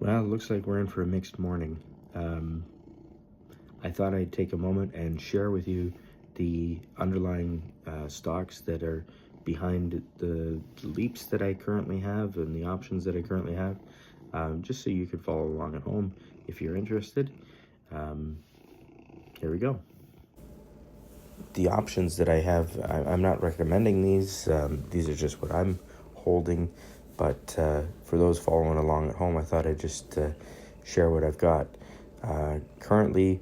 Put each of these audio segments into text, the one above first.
Well, it looks like we're in for a mixed morning. I thought I'd take a moment and share with you the underlying stocks that are behind the LEAPS that I currently have and the options that I currently have, just so you could follow along at home if you're interested. Here we go. The options that I have, I'm not recommending these. These are just what I'm holding. But for those following along at home, I thought I'd just share what I've got. Currently,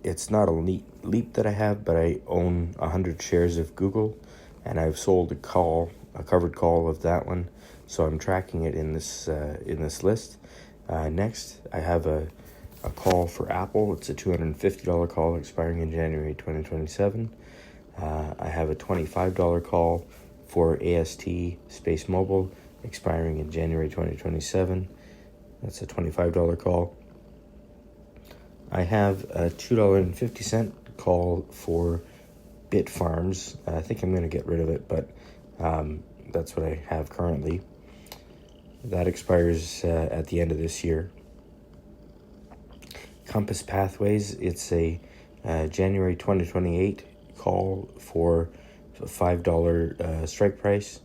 it's not a leap that I have, but I own 100 shares of Google, and I've sold a covered call of that one. So I'm tracking it in this list. Next, I have a call for Apple. It's a $250 call expiring in January 2027. I have a $25 call for AST SpaceMobile expiring in January 2027. That's a $25 call. I have a $2.50 call for Bitfarms. I think I'm going to get rid of it, but that's what I have currently. That expires at the end of this year. Compass Pathways, it's a January 2028 call for a $5 strike price.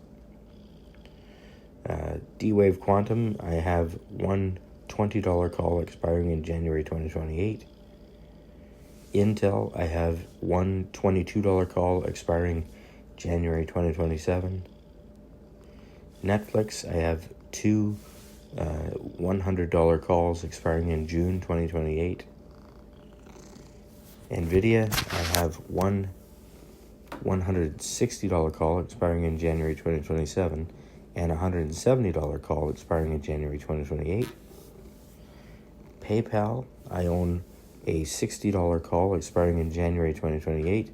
D-Wave Quantum, I have one $20 call expiring in January 2028. Intel, I have one $22 call expiring January 2027. Netflix, I have two $100 calls expiring in June 2028. Nvidia, I have one $160 call expiring in January 2027 and a $170 call expiring in January 2028. PayPal, I own a $60 call expiring in January 2028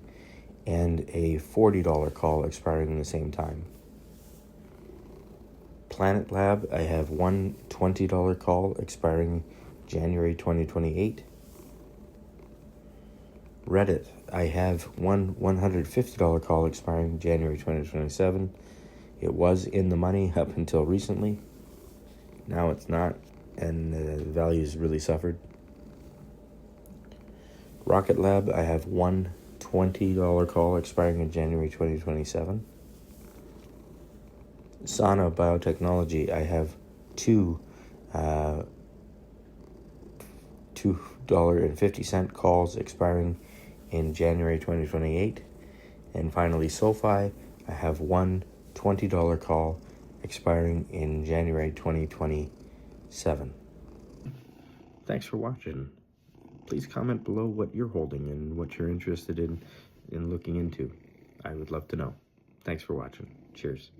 and a $40 call expiring in the same time. Planet Lab, I have one $20 call expiring January 2028. Reddit, I have one $150 call expiring January 2027. It was in the money up until recently. Now it's not, and the value's really suffered. Rocket Lab, I have one $20 call expiring in January 2027. Sana Biotechnology, I have two $2.50 calls expiring in January 2028. And finally, SoFi, I have one $20 call expiring in January 2027. Thanks for watching. Please comment below what you're holding and what you're interested in looking into. I would love to know. Thanks for watching. Cheers.